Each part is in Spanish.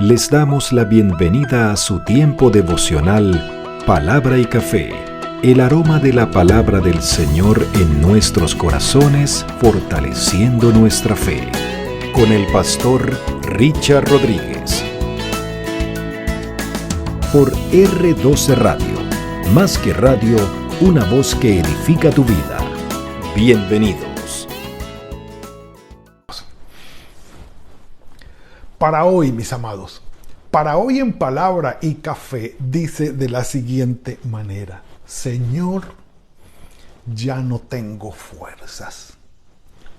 Les damos la bienvenida a su tiempo devocional Palabra y Café, el aroma de la palabra del Señor en nuestros corazones, fortaleciendo nuestra fe. Con el pastor Richard Rodríguez. Por R12 Radio, más que radio, una voz que edifica tu vida. Bienvenidos. Para hoy, mis amados, para hoy en Palabra y Café dice de la siguiente manera: Señor, ya no tengo fuerzas.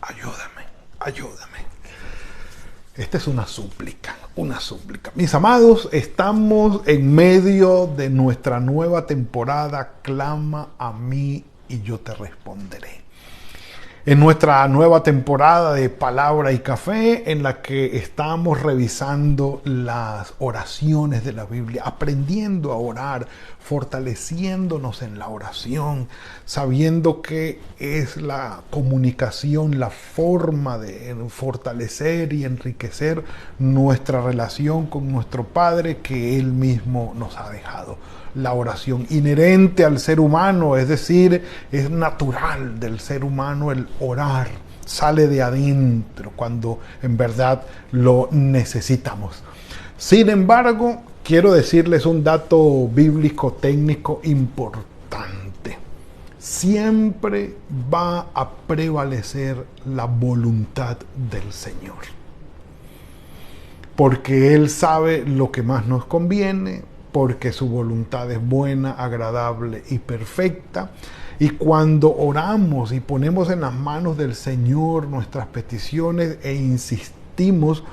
Ayúdame, ayúdame. Esta es una súplica, una súplica. Mis amados, estamos en medio de nuestra nueva temporada Clama a mí y yo te responderé. En nuestra nueva temporada de Palabra y Café, en la que estamos revisando las oraciones de la Biblia, aprendiendo a orar, fortaleciéndonos en la oración, sabiendo que es la comunicación, la forma de fortalecer y enriquecer nuestra relación con nuestro Padre que Él mismo nos ha dejado. La oración inherente al ser humano, es decir, es natural del ser humano el orar, sale de adentro cuando en verdad lo necesitamos. Sin embargo, quiero decirles un dato bíblico técnico importante. Siempre va a prevalecer la voluntad del Señor, porque Él sabe lo que más nos conviene, porque su voluntad es buena, agradable y perfecta. Y cuando oramos y ponemos en las manos del Señor nuestras peticiones e insistimos,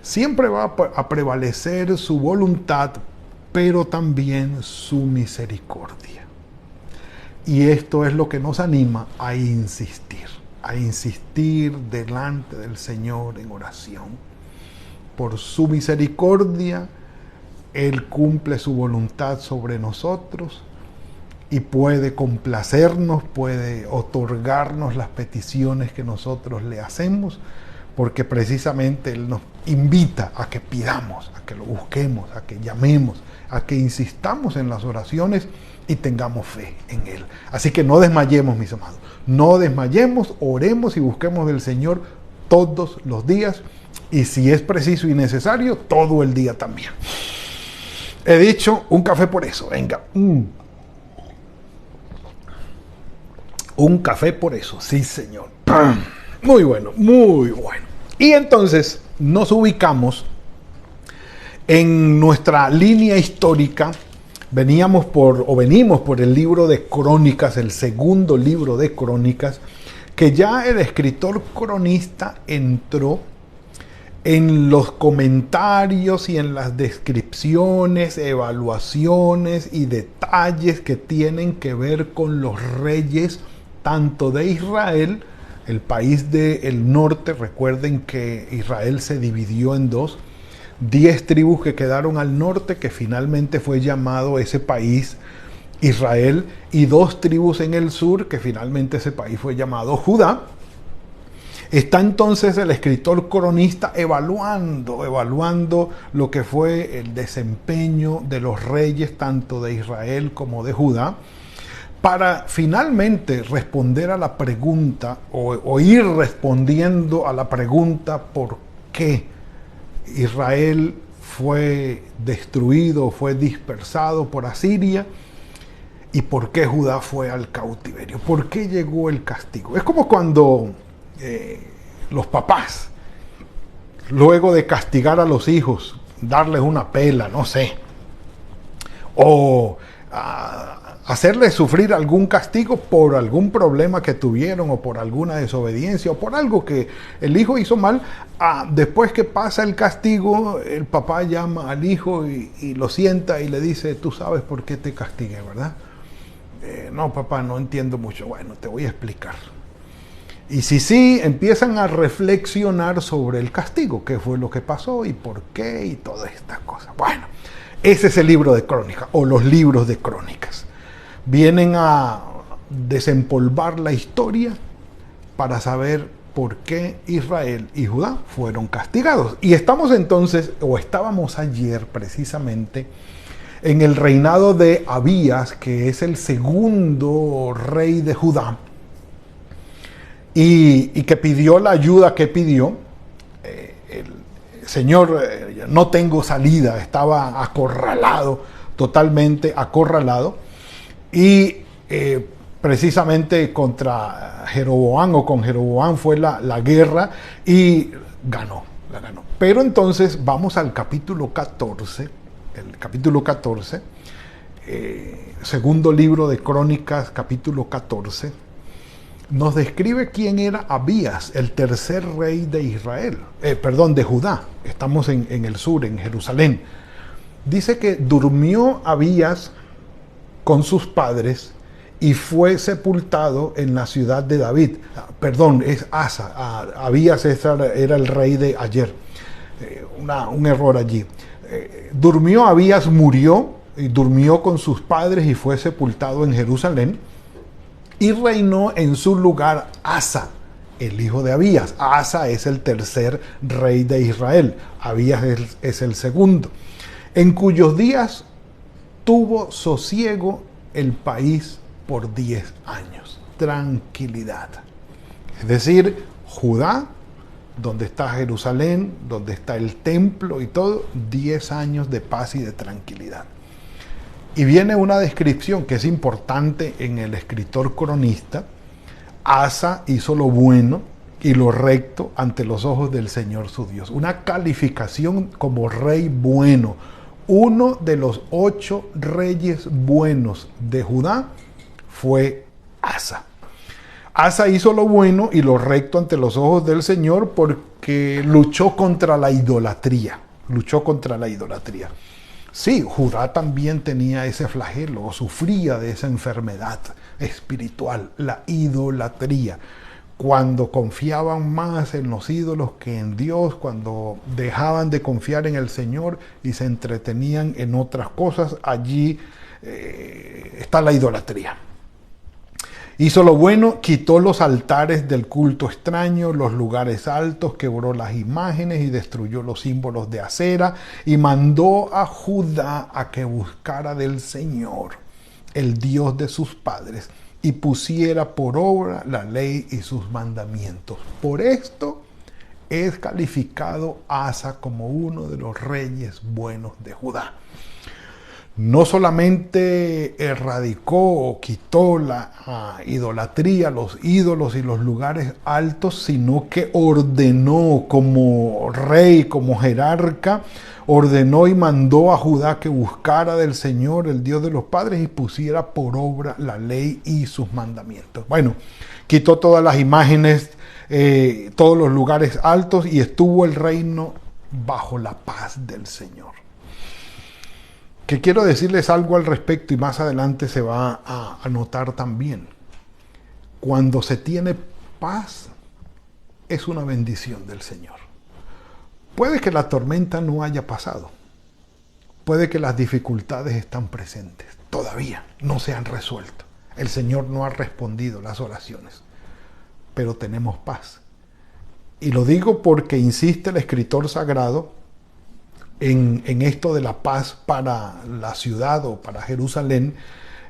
siempre va a prevalecer su voluntad, pero también su misericordia. Y esto es lo que nos anima a insistir delante del Señor en oración. Por su misericordia, Él cumple su voluntad sobre nosotros y puede complacernos, puede otorgarnos las peticiones que nosotros le hacemos, porque precisamente Él nos invita a que pidamos, a que lo busquemos, a que llamemos, a que insistamos en las oraciones y tengamos fe en Él. Así que no desmayemos, mis amados, no desmayemos, oremos y busquemos del Señor todos los días y si es preciso y necesario, todo el día también. He dicho un café por eso, venga. Un café por eso, sí señor. Muy bueno, muy bueno. Y entonces nos ubicamos en nuestra línea histórica. Venimos por el libro de Crónicas, el segundo libro de Crónicas, que ya el escritor cronista entró en los comentarios y en las descripciones, evaluaciones y detalles que tienen que ver con los reyes tanto de Israel, el país del norte. Recuerden que Israel se dividió en dos, 10 tribus que quedaron al norte, que finalmente fue llamado ese país Israel, y 2 tribus en el sur, que finalmente ese país fue llamado Judá. Está entonces el escritor cronista evaluando lo que fue el desempeño de los reyes tanto de Israel como de Judá, para finalmente responder a la pregunta o ir respondiendo a la pregunta por qué Israel fue destruido, fue dispersado por Asiria y por qué Judá fue al cautiverio, por qué llegó el castigo. Es como cuando los papás, luego de castigar a los hijos, darles una pela, no sé, o hacerles sufrir algún castigo por algún problema que tuvieron o por alguna desobediencia o por algo que el hijo hizo mal, después que pasa el castigo, el papá llama al hijo y lo sienta y le dice: tú sabes por qué te castigué, ¿verdad? No, papá, no entiendo mucho. Bueno, te voy a explicar. Y sí, empiezan a reflexionar sobre el castigo, qué fue lo que pasó y por qué y todas estas cosas. Bueno, ese es el libro de Crónicas o los libros de Crónicas. Vienen a desempolvar la historia para saber por qué Israel y Judá fueron castigados. Y estamos entonces, o estábamos ayer precisamente, en el reinado de Abías, que es el segundo rey de Judá, y que pidió la ayuda que pidió. El Señor, no tengo salida, estaba acorralado, totalmente acorralado, y precisamente contra Jeroboam, o con Jeroboam fue la guerra, y la ganó. Pero entonces vamos al capítulo 14, el capítulo 14, segundo libro de Crónicas, capítulo 14, nos describe quién era Abías, el tercer rey de Israel, de Judá. Estamos en el sur, en Jerusalén. Dice que durmió Abías con sus padres y fue sepultado en la ciudad de David. Perdón, es Asa. Abías era el rey de ayer. Un error allí. Durmió Abías, murió, y durmió con sus padres y fue sepultado en Jerusalén. Y reinó en su lugar Asa, el hijo de Abías. Asa es el tercer rey de Israel. Abías es el segundo. En cuyos días tuvo sosiego el país por 10 años. Tranquilidad. Es decir, Judá, donde está Jerusalén, donde está el templo y todo, 10 años de paz y de tranquilidad. Y viene una descripción que es importante en el escritor cronista. Asa hizo lo bueno y lo recto ante los ojos del Señor su Dios. Una calificación como rey bueno. Uno de los 8 reyes buenos de Judá fue Asa. Asa hizo lo bueno y lo recto ante los ojos del Señor porque luchó contra la idolatría. Luchó contra la idolatría. Sí, Judá también tenía ese flagelo, o sufría de esa enfermedad espiritual, la idolatría. Cuando confiaban más en los ídolos que en Dios, cuando dejaban de confiar en el Señor y se entretenían en otras cosas, allí está la idolatría. Hizo lo bueno, quitó los altares del culto extraño, los lugares altos, quebró las imágenes y destruyó los símbolos de acera, y mandó a Judá a que buscara del Señor, el Dios de sus padres, y pusiera por obra la ley y sus mandamientos. Por esto es calificado Asa como uno de los reyes buenos de Judá. No solamente erradicó o quitó la idolatría, los ídolos y los lugares altos, sino que ordenó como rey, como jerarca, ordenó y mandó a Judá que buscara del Señor, el Dios de los padres, y pusiera por obra la ley y sus mandamientos. Bueno, quitó todas las imágenes, todos los lugares altos, y estuvo el reino bajo la paz del Señor. Que quiero decirles algo al respecto, y más adelante se va a notar también. Cuando se tiene paz, es una bendición del Señor. Puede que la tormenta no haya pasado. Puede que las dificultades están presentes. Todavía no se han resuelto. El Señor no ha respondido las oraciones. Pero tenemos paz. Y lo digo porque insiste el escritor sagrado en esto de la paz para la ciudad o para Jerusalén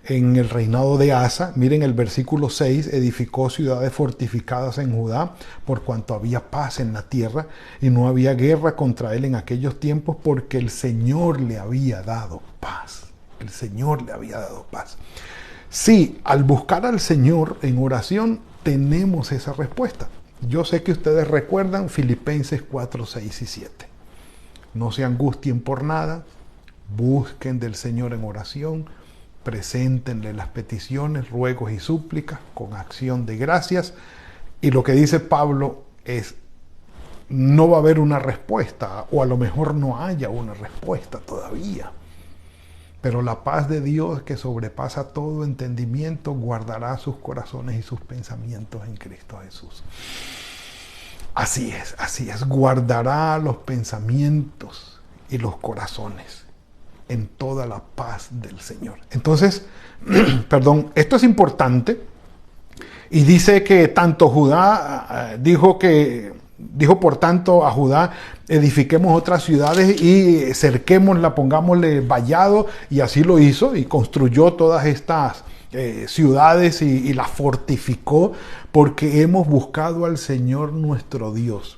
en el reinado de Asa. Miren el versículo 6, edificó ciudades fortificadas en Judá por cuanto había paz en la tierra y no había guerra contra él en aquellos tiempos, porque el Señor le había dado paz. El Señor le había dado paz. Sí, al buscar al Señor en oración tenemos esa respuesta. Yo sé que ustedes recuerdan Filipenses 4, 6 y 7. No se angustien por nada, busquen del Señor en oración, preséntenle las peticiones, ruegos y súplicas con acción de gracias. Y lo que dice Pablo es, no va a haber una respuesta, o a lo mejor no haya una respuesta todavía. Pero la paz de Dios, que sobrepasa todo entendimiento, guardará sus corazones y sus pensamientos en Cristo Jesús. Así es, guardará los pensamientos y los corazones en toda la paz del Señor. Entonces, esto es importante, Y dice que tanto Judá dijo por tanto a Judá, edifiquemos otras ciudades y cerquémosla, pongámosle vallado, y así lo hizo y construyó todas estas ciudades y las fortificó, porque hemos buscado al Señor nuestro Dios.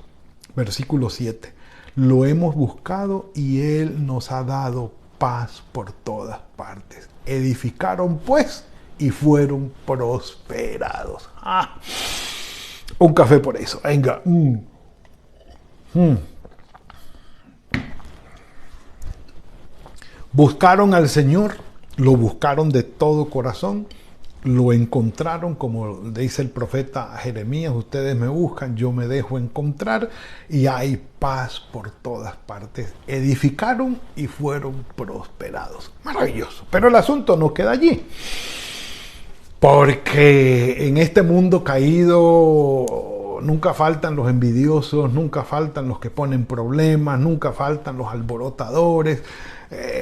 Versículo 7. Lo hemos buscado y Él nos ha dado paz por todas partes. Edificaron pues y fueron prosperados. Un café por eso. Venga. Buscaron al Señor, lo buscaron de todo corazón, lo encontraron, como dice el profeta Jeremías: ustedes me buscan, yo me dejo encontrar, y hay paz por todas partes. Edificaron y fueron prosperados. Maravilloso. Pero el asunto no queda allí, porque en este mundo caído nunca faltan los envidiosos, nunca faltan los que ponen problemas, nunca faltan los alborotadores,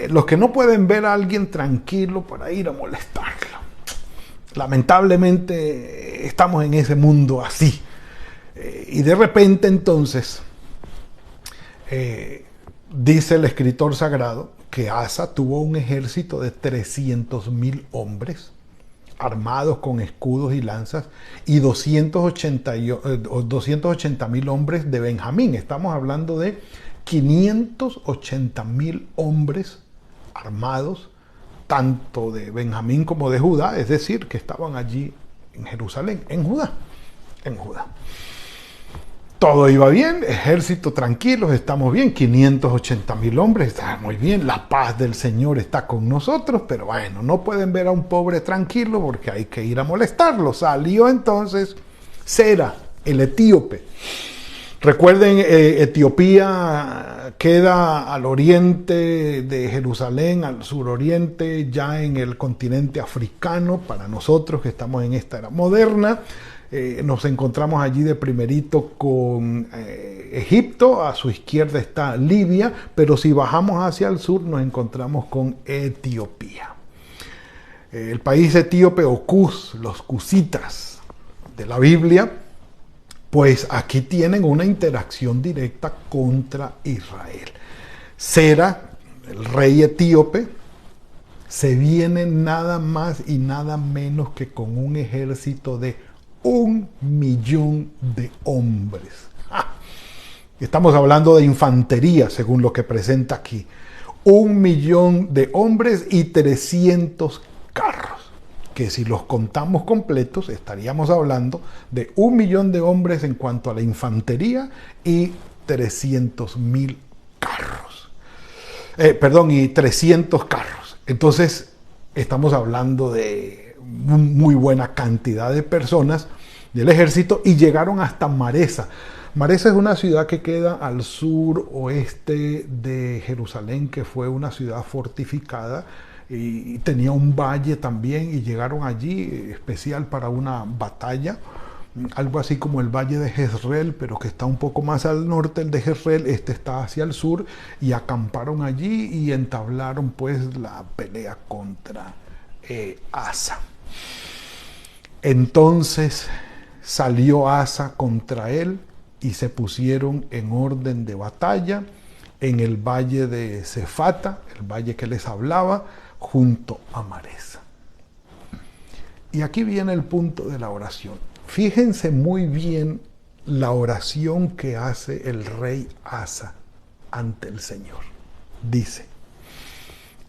los que no pueden ver a alguien tranquilo para ir a molestarlo. Lamentablemente estamos en ese mundo así. Y de repente entonces dice el escritor sagrado que Asa tuvo un ejército de 300,000 hombres armados con escudos y lanzas, y 280,000 hombres de Benjamín. Estamos hablando de 580,000 hombres armados, tanto de Benjamín como de Judá, es decir, que estaban allí en Jerusalén, en Judá. Todo iba bien, ejército tranquilos, estamos bien, 580,000 hombres, está muy bien, la paz del Señor está con nosotros, pero bueno, no pueden ver a un pobre tranquilo porque hay que ir a molestarlo. Salió entonces Sera, el etíope. Recuerden, Etiopía queda al oriente de Jerusalén, al suroriente, ya en el continente africano. Para nosotros que estamos en esta era moderna, nos encontramos allí de primerito con Egipto, a su izquierda está Libia, pero si bajamos hacia el sur nos encontramos con Etiopía. El país etíope, o Cus, los cusitas de la Biblia, pues aquí tienen una interacción directa contra Israel. Sera, el rey etíope, se viene nada más y nada menos que con un ejército de 1,000,000 de hombres. Estamos hablando de infantería, según lo que presenta aquí. 1,000,000 de hombres y 300 carros, que si los contamos completos estaríamos hablando de 1,000,000 de hombres en cuanto a la infantería y 300,000 carros. Y 300 carros. Entonces estamos hablando de muy buena cantidad de personas del ejército, y llegaron hasta Maresa. Maresa es una ciudad que queda al sur oeste de Jerusalén, que fue una ciudad fortificada y tenía un valle también, y llegaron allí especial para una batalla, algo así como el valle de Jezreel, pero que está un poco más al norte. El de Jezreel, este está hacia el sur, y acamparon allí y entablaron pues la pelea contra Asa. Entonces salió Asa contra él y se pusieron en orden de batalla en el valle de Cefata, el valle que les hablaba, junto a Maresa. Y aquí viene el punto de la oración. Fíjense muy bien la oración que hace el rey Asa ante el Señor. Dice: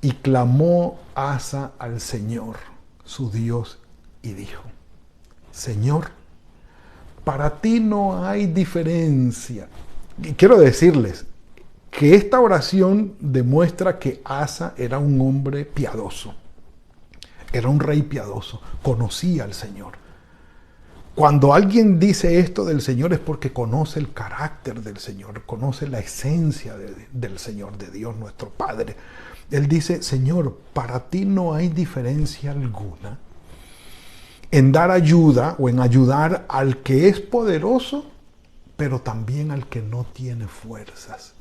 y clamó Asa al Señor, su Dios, y dijo: Señor, para ti no hay diferencia. Y quiero decirles que esta oración demuestra que Asa era un hombre piadoso, era un rey piadoso, conocía al Señor. Cuando alguien dice esto del Señor es porque conoce el carácter del Señor, conoce la esencia del Señor, de Dios nuestro Padre. Él dice: Señor, para ti no hay diferencia alguna en dar ayuda o en ayudar al que es poderoso, pero también al que no tiene fuerzas.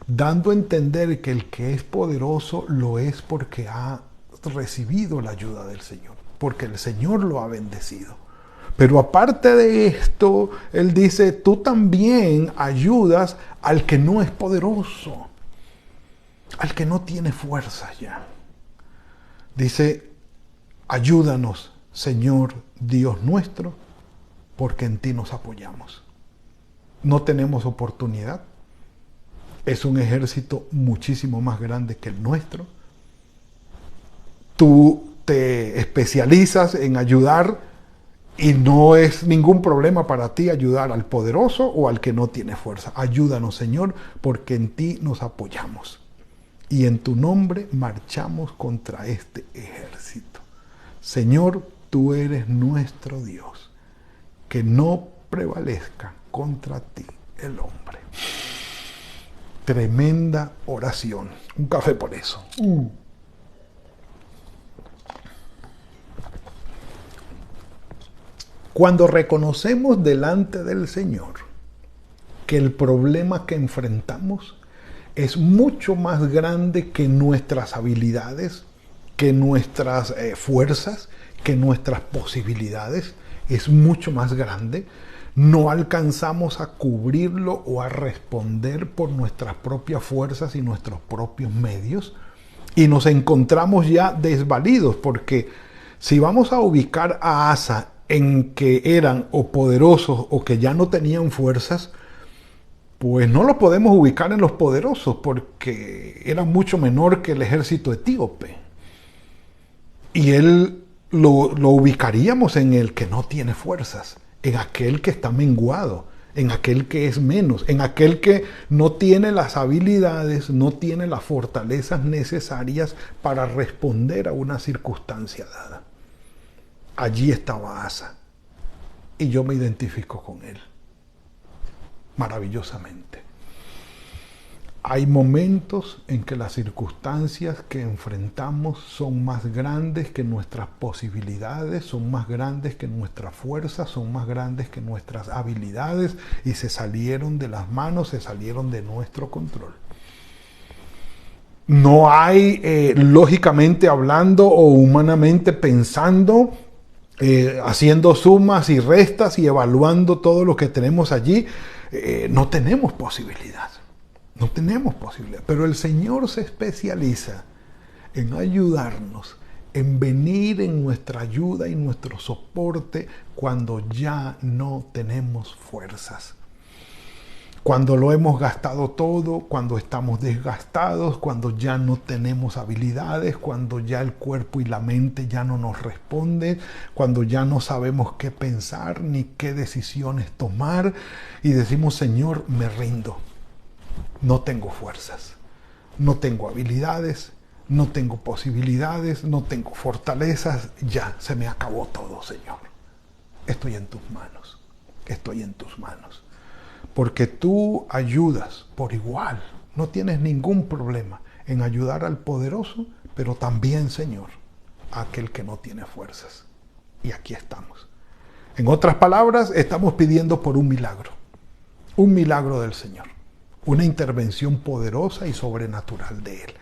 Dando a entender que el que es poderoso lo es porque ha recibido la ayuda del Señor, porque el Señor lo ha bendecido. Pero aparte de esto, él dice, tú también ayudas al que no es poderoso, al que no tiene fuerza ya. Dice, ayúdanos, Señor Dios nuestro, porque en ti nos apoyamos. No tenemos oportunidad. Es un ejército muchísimo más grande que el nuestro. Tú te especializas en ayudar y no es ningún problema para ti ayudar al poderoso o al que no tiene fuerza. Ayúdanos, Señor, porque en ti nos apoyamos. Y en tu nombre marchamos contra este ejército. Señor, tú eres nuestro Dios. Que no prevalezca contra ti el hombre. Tremenda oración. Un café por eso. Cuando reconocemos delante del Señor que el problema que enfrentamos es mucho más grande que nuestras habilidades, que nuestras fuerzas, que nuestras posibilidades, es mucho más grande, no alcanzamos a cubrirlo o a responder por nuestras propias fuerzas y nuestros propios medios, y nos encontramos ya desvalidos, porque si vamos a ubicar a Asa en que eran o poderosos o que ya no tenían fuerzas, pues no lo podemos ubicar en los poderosos porque era mucho menor que el ejército etíope. Y él lo ubicaríamos en el que no tiene fuerzas, en aquel que está menguado, en aquel que es menos, en aquel que no tiene las habilidades, no tiene las fortalezas necesarias para responder a una circunstancia dada. Allí estaba Asa y yo me identifico con él maravillosamente. Hay momentos en que las circunstancias que enfrentamos son más grandes que nuestras posibilidades, son más grandes que nuestras fuerzas, son más grandes que nuestras habilidades y se salieron de las manos, se salieron de nuestro control. No hay, lógicamente hablando o humanamente pensando, haciendo sumas y restas y evaluando todo lo que tenemos allí, no tenemos posibilidad. No tenemos posibilidad. Pero el Señor se especializa en ayudarnos, en venir en nuestra ayuda y nuestro soporte cuando ya no tenemos fuerzas. Cuando lo hemos gastado todo, cuando estamos desgastados, cuando ya no tenemos habilidades, cuando ya el cuerpo y la mente ya no nos responden, cuando ya no sabemos qué pensar ni qué decisiones tomar y decimos, Señor, me rindo. No tengo fuerzas, no tengo habilidades, no tengo posibilidades, no tengo fortalezas, ya se me acabó todo, Señor. Estoy en tus manos, estoy en tus manos. Porque tú ayudas por igual, no tienes ningún problema en ayudar al poderoso, pero también, Señor, a aquel que no tiene fuerzas. Y aquí estamos. En otras palabras, estamos pidiendo por un milagro del Señor, una intervención poderosa y sobrenatural de Él.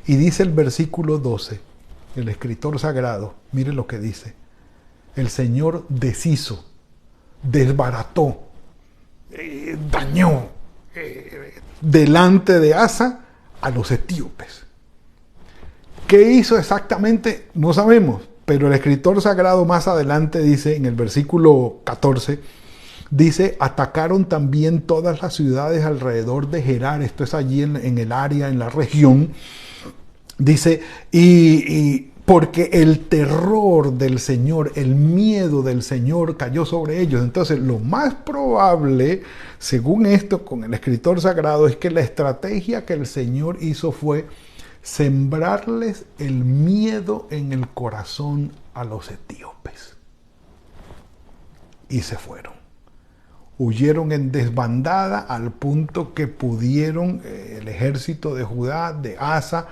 Y dice el versículo 12, el escritor sagrado, mire lo que dice, el Señor deshizo, desbarató, dañó delante de Asa a los etíopes. ¿Qué hizo exactamente? No sabemos, pero el escritor sagrado más adelante dice, en el versículo 14, dice, atacaron también todas las ciudades alrededor de Gerar, esto es allí en el área, en la región, dice, y porque el terror del Señor, el miedo del Señor cayó sobre ellos. Entonces, lo más probable, según esto, con el escritor sagrado, es que la estrategia que el Señor hizo fue sembrarles el miedo en el corazón a los etíopes. Y se fueron. Huyeron en desbandada al punto que pudieron el ejército de Judá, de Asa,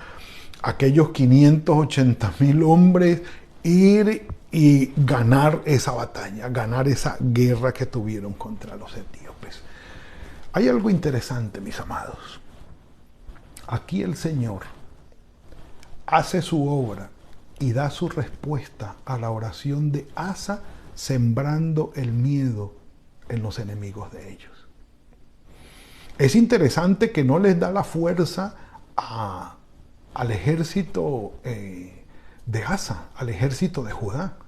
aquellos 580,000 hombres, ir y ganar esa batalla, ganar esa guerra que tuvieron contra los etíopes. Hay algo interesante, mis amados. Aquí el Señor hace su obra y da su respuesta a la oración de Asa sembrando el miedo en los enemigos de ellos. Es interesante que no les da la fuerza al ejército de Asa, al ejército de Judá.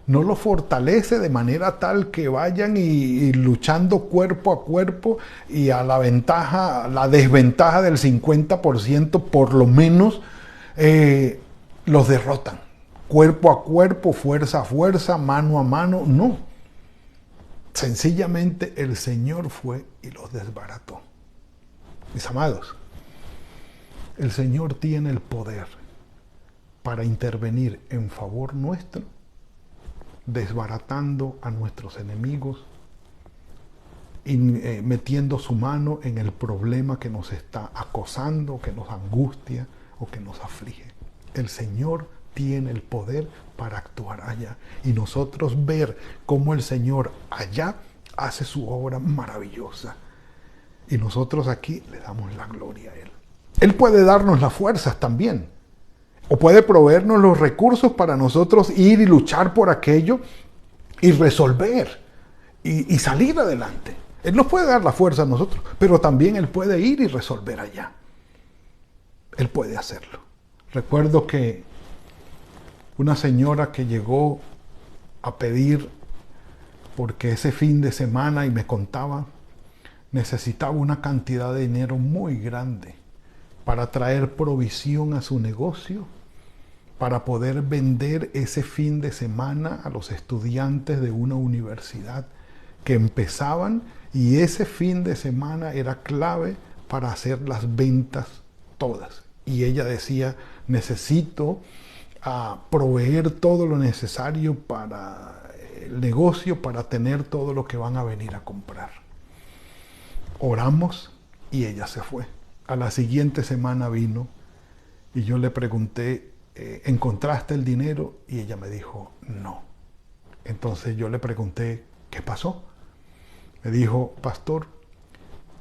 No lo fortalece de manera tal que vayan y luchando cuerpo a cuerpo y a la desventaja del 50%, por lo menos los derrotan. Cuerpo a cuerpo, fuerza a fuerza, mano a mano, no. Sencillamente el Señor fue y los desbarató. Mis amados, el Señor tiene el poder para intervenir en favor nuestro, desbaratando a nuestros enemigos y metiendo su mano en el problema que nos está acosando, que nos angustia o que nos aflige. El Señor tiene el poder para actuar allá y nosotros ver cómo el Señor allá hace su obra maravillosa y nosotros aquí le damos la gloria a Él. Él puede darnos las fuerzas también, o puede proveernos los recursos para nosotros ir y luchar por aquello y resolver y salir adelante. Él nos puede dar la fuerza a nosotros, pero también Él puede ir y resolver allá. Él puede hacerlo. Recuerdo que una señora que llegó a pedir, porque ese fin de semana, y me contaba, necesitaba una cantidad de dinero muy grande para traer provisión a su negocio, para poder vender ese fin de semana a los estudiantes de una universidad que empezaban, y ese fin de semana era clave para hacer las ventas todas. Y ella decía, necesito proveer todo lo necesario para el negocio, para tener todo lo que van a venir a comprar. Oramos y ella se fue. A la siguiente semana vino y yo le pregunté, ¿encontraste el dinero? Y ella me dijo, no. Entonces yo le pregunté, ¿qué pasó? Me dijo, pastor,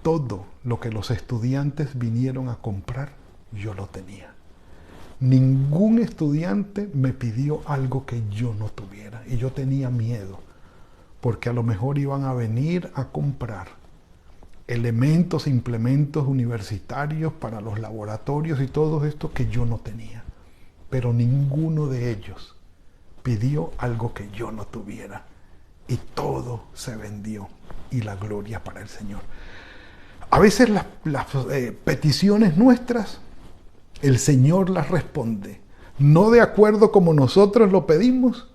todo lo que los estudiantes vinieron a comprar, yo lo tenía. Ningún estudiante me pidió algo que yo no tuviera. Y yo tenía miedo, porque a lo mejor iban a venir a comprar elementos, implementos universitarios para los laboratorios y todo esto que yo no tenía. Pero ninguno de ellos pidió algo que yo no tuviera. Y todo se vendió. Y la gloria para el Señor. A veces las peticiones nuestras, el Señor las responde. No de acuerdo como nosotros lo pedimos,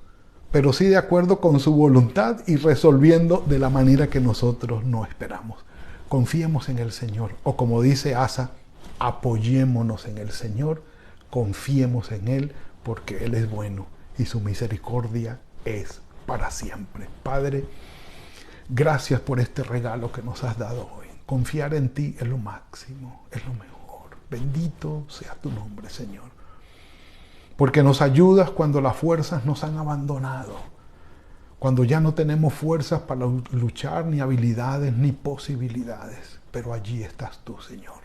pero sí de acuerdo con su voluntad y resolviendo de la manera que nosotros no esperamos. Confiemos en el Señor. O como dice Asa, apoyémonos en el Señor, confiemos en Él, porque Él es bueno y su misericordia es para siempre. Padre, gracias por este regalo que nos has dado hoy. Confiar en ti es lo máximo, es lo mejor. Bendito sea tu nombre, Señor. Porque nos ayudas cuando las fuerzas nos han abandonado. Cuando ya no tenemos fuerzas para luchar, ni habilidades, ni posibilidades. Pero allí estás tú, Señor.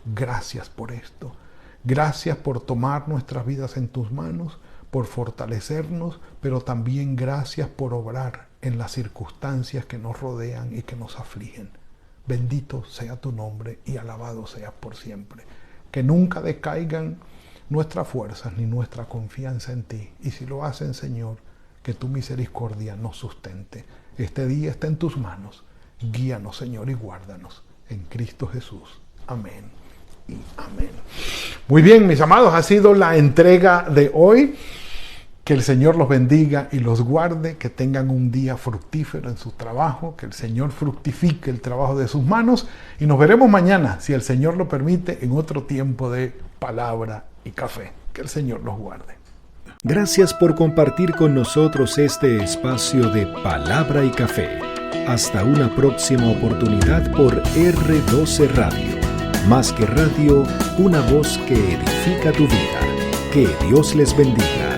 Gracias por esto. Gracias por tomar nuestras vidas en tus manos, por fortalecernos, pero también gracias por obrar en las circunstancias que nos rodean y que nos afligen. Bendito sea tu nombre y alabado sea por siempre. Que nunca decaigan nuestras fuerzas ni nuestra confianza en ti. Y si lo hacen, Señor, que tu misericordia nos sustente. Este día está en tus manos. Guíanos, Señor, y guárdanos. En Cristo Jesús. Amén y amén. Muy bien, mis amados, ha sido la entrega de hoy. Que el Señor los bendiga y los guarde, que tengan un día fructífero en su trabajo, que el Señor fructifique el trabajo de sus manos y nos veremos mañana, si el Señor lo permite, en otro tiempo de palabra y café. Que el Señor los guarde. Gracias por compartir con nosotros este espacio de palabra y café. Hasta una próxima oportunidad por R12 Radio. Más que radio, una voz que edifica tu vida. Que Dios les bendiga.